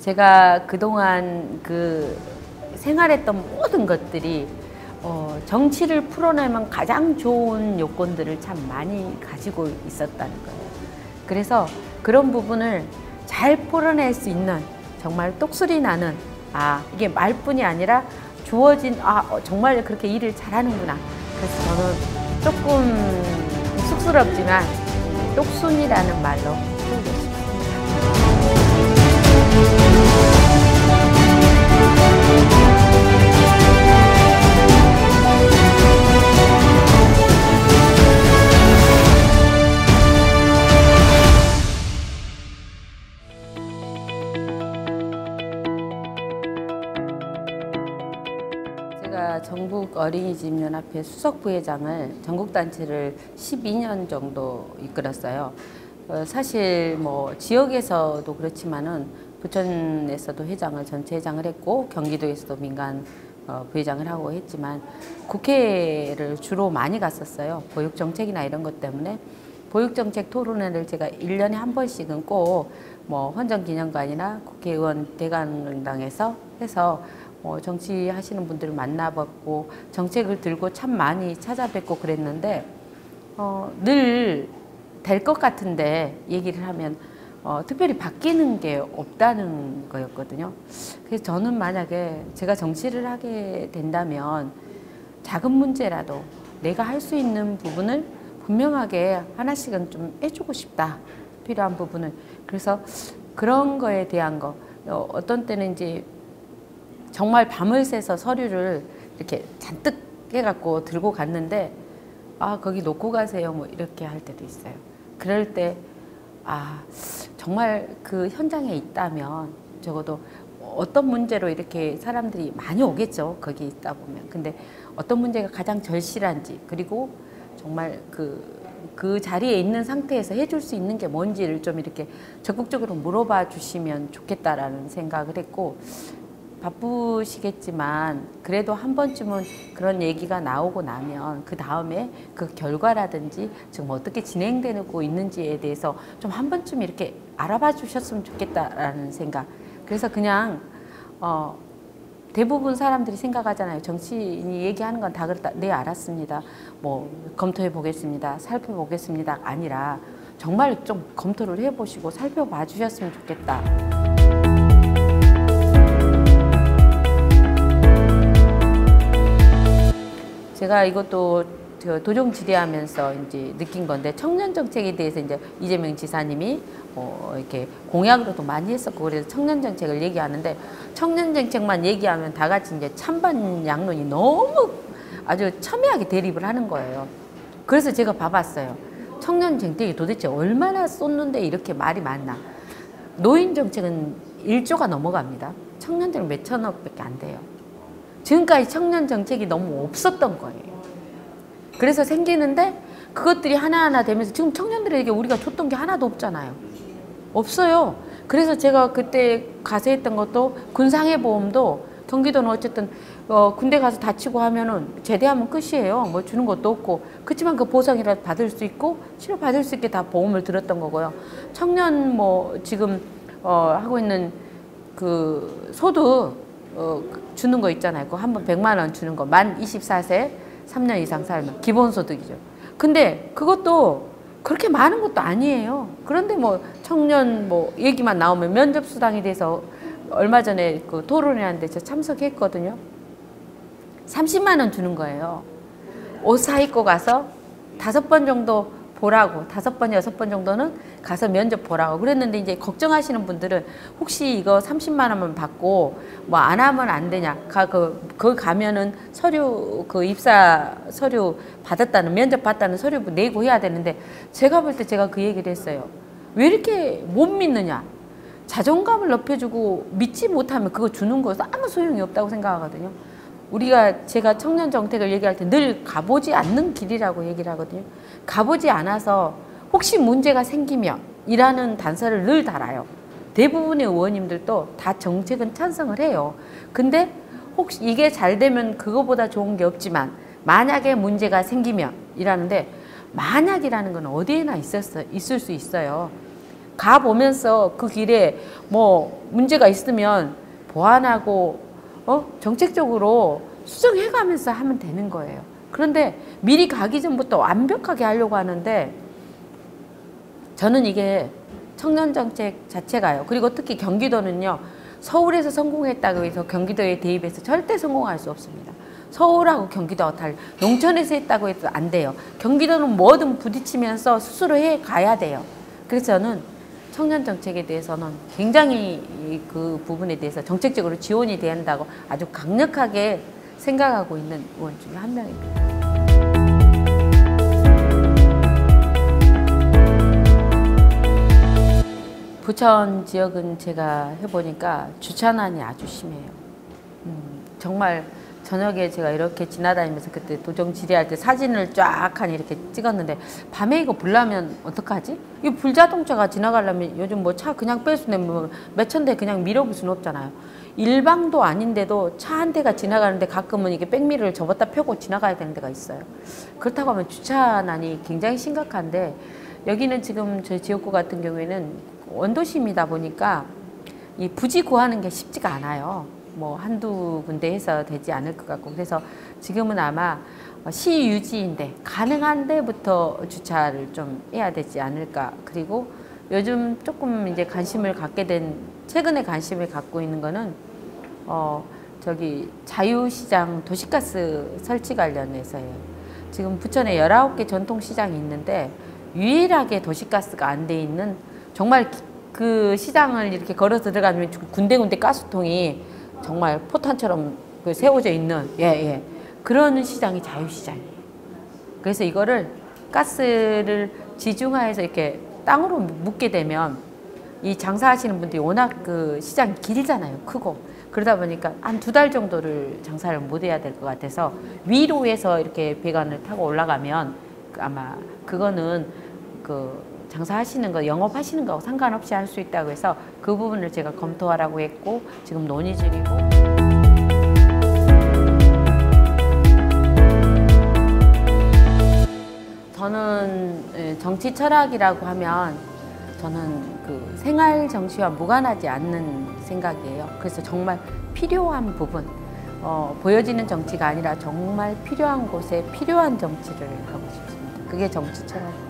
제가 그동안 그 생활했던 모든 것들이 정치를 풀어내면 가장 좋은 요건들을 참 많이 가지고 있었다는 거예요. 그래서 그런 부분을 잘 풀어낼 수 있는 정말 똑소리 나는 이게 말뿐이 아니라 주어진 정말 그렇게 일을 잘하는구나. 그래서 저는 조금 쑥스럽지만 똑순이라는 말로 풀고 싶습니다. 제가 전국 어린이집연합회 수석부회장을 전국단체를 12년 정도 이끌었어요. 사실 뭐 지역에서도 그렇지만은 부천에서도 회장을 전체 회장을 했고 경기도에서도 민간 부회장을 하고 했지만 국회를 주로 많이 갔었어요. 보육정책이나 이런 것 때문에 보육정책 토론회를 제가 1년에 한 번씩은 꼭 뭐 헌정기념관이나 국회의원 대강당에서 해서 정치하시는 분들을 만나봤고 정책을 들고 참 많이 찾아뵙고 그랬는데 늘 될 것 같은데 얘기를 하면 특별히 바뀌는 게 없다는 거였거든요. 그래서 저는 만약에 제가 정치를 하게 된다면 작은 문제라도 내가 할 수 있는 부분을 분명하게 하나씩은 좀 해주고 싶다. 필요한 부분을. 그래서 그런 거에 대한 거 어떤 때는 이제 정말 밤을 새서 서류를 이렇게 잔뜩 해갖고 들고 갔는데 거기 놓고 가세요 뭐 이렇게 할 때도 있어요. 그럴 때 정말 그 현장에 있다면 적어도 어떤 문제로 이렇게 사람들이 많이 오겠죠. 거기 있다 보면. 근데 어떤 문제가 가장 절실한지 그리고 정말 그 자리에 있는 상태에서 해줄 수 있는 게 뭔지를 좀 이렇게 적극적으로 물어봐 주시면 좋겠다라는 생각을 했고 바쁘시겠지만 그래도 한 번쯤은 그런 얘기가 나오고 나면 그 다음에 그 결과라든지 지금 어떻게 진행되고 있는지에 대해서 좀 한 번쯤 이렇게 알아봐 주셨으면 좋겠다라는 생각. 그래서 그냥 대부분 사람들이 생각하잖아요. 정치인이 얘기하는 건 다 그렇다. 네, 알았습니다. 뭐 검토해 보겠습니다. 살펴보겠습니다. 아니라 정말 좀 검토를 해보시고 살펴봐 주셨으면 좋겠다. 제가 이것도 도정지대하면서 이제 느낀 건데 청년 정책에 대해서 이제 이재명 지사님이 이렇게 공약으로도 많이 했었고 그래서 청년 정책을 얘기하는데 청년 정책만 얘기하면 다 같이 이제 찬반 양론이 너무 아주 첨예하게 대립을 하는 거예요. 그래서 제가 봐봤어요. 청년 정책이 도대체 얼마나 쏟는데 이렇게 말이 많나. 노인 정책은 1조가 넘어갑니다. 청년들은 몇천억밖에 안 돼요. 지금까지 청년 정책이 너무 없었던 거예요. 그래서 생기는데 그것들이 하나하나 되면서 지금 청년들에게 우리가 줬던 게 하나도 없잖아요. 없어요. 그래서 제가 그때 가서 했던 것도 군상해보험도 경기도는 어쨌든 군대 가서 다치고 하면은 제대하면 끝이에요. 뭐 주는 것도 없고 그렇지만 그 보상이라도 받을 수 있고 치료 받을 수 있게 다 보험을 들었던 거고요. 청년 뭐 지금 하고 있는 그 소득 주는 거 있잖아요. 그 한 번 100만 원 주는 거. 만 24세 3년 이상 살면 기본소득이죠. 근데 그것도 그렇게 많은 것도 아니에요. 그런데 뭐 청년 뭐 얘기만 나오면 면접수당에 대해서 얼마 전에 그 토론회하는데 저 참석했거든요. 30만 원 주는 거예요. 옷 사 입고 가서 5번 정도 보라고 5번, 6번 정도는 가서 면접 보라고 그랬는데 이제 걱정하시는 분들은 혹시 이거 30만 원만 받고 뭐 안 하면 안 되냐. 거기 가면은 서류 입사 서류 받았다는 면접 봤다는 서류 내고 해야 되는데 제가 볼 때 제가 그 얘기를 했어요. 왜 이렇게 못 믿느냐. 자존감을 높여주고 믿지 못하면 그거 주는 거에서 아무 소용이 없다고 생각하거든요. 제가 청년 정책을 얘기할 때 늘 가보지 않는 길이라고 얘기를 하거든요. 가보지 않아서 혹시 문제가 생기면 이라는 단서를 늘 달아요. 대부분의 의원님들도 다 정책은 찬성을 해요. 근데 혹시 이게 잘 되면 그거보다 좋은 게 없지만 만약에 문제가 생기면 이라는데 만약이라는 건 어디에나 있을 수 있어요. 가보면서 그 길에 뭐 문제가 있으면 보완하고 정책적으로 수정해가면서 하면 되는 거예요. 그런데 미리 가기 전부터 완벽하게 하려고 하는데 저는 이게 청년정책 자체가요. 그리고 특히 경기도는요. 서울에서 성공했다고 해서 경기도에 대입해서 절대 성공할 수 없습니다. 서울하고 경기도가 달리 농촌에서 했다고 해도 안 돼요. 경기도는 뭐든 부딪히면서 스스로 해 가야 돼요. 그래서 저는 청년 정책에 대해서는 굉장히 그 부분에 대해서 정책적으로 지원이 돼야 한다고 아주 강력하게 생각하고 있는 의원 중에 한 명입니다. 부천 지역은 제가 해보니까 주차난이 아주 심해요. 정말 저녁에 제가 이렇게 지나다니면서 그때 도정 질의할 때 사진을 쫙 하니 이렇게 찍었는데 밤에 이거 불나면 어떡하지? 이 불자동차가 지나가려면 요즘 뭐 차 그냥 뺄 수는 뭐 몇천 대 그냥 밀어볼 수는 없잖아요. 일방도 아닌데도 차 한 대가 지나가는데 가끔은 이게 백미러를 접었다 펴고 지나가야 되는 데가 있어요. 그렇다고 하면 주차난이 굉장히 심각한데 여기는 지금 저희 지역구 같은 경우에는 원도심이다 보니까 이 부지 구하는 게 쉽지가 않아요. 뭐 한두 군데 해서 되지 않을 것 같고 그래서 지금은 아마 시 유지인데 가능한 데부터 주차를 좀 해야 되지 않을까. 그리고 요즘 조금 이제 관심을 갖게 된 최근에 관심을 갖고 있는 거는 저기 자유시장 도시가스 설치 관련해서예요. 지금 부천에 19개 전통시장이 있는데 유일하게 도시가스가 안 돼 있는 정말 그 시장을 이렇게 걸어서 들어가면 군데군데 가스통이 정말 포탄처럼 세워져 있는 그런 시장이 자유시장이에요. 그래서 이거를 가스를 지중화해서 이렇게 땅으로 묻게 되면 이 장사하시는 분들이 워낙 그 시장이 길잖아요. 크고. 그러다 보니까 한 2달 정도를 장사를 못 해야 될 것 같아서 위로에서 이렇게 배관을 타고 올라가면 아마 그거는 그 장사하시는 거, 영업하시는 거하고 상관없이 할 수 있다고 해서 그 부분을 제가 검토하라고 했고 지금 논의 중이고. 저는 정치 철학이라고 하면 저는 그 생활 정치와 무관하지 않는 생각이에요. 그래서 정말 필요한 부분, 보여지는 정치가 아니라 정말 필요한 곳에 필요한 정치를 하고 싶습니다. 그게 정치 철학.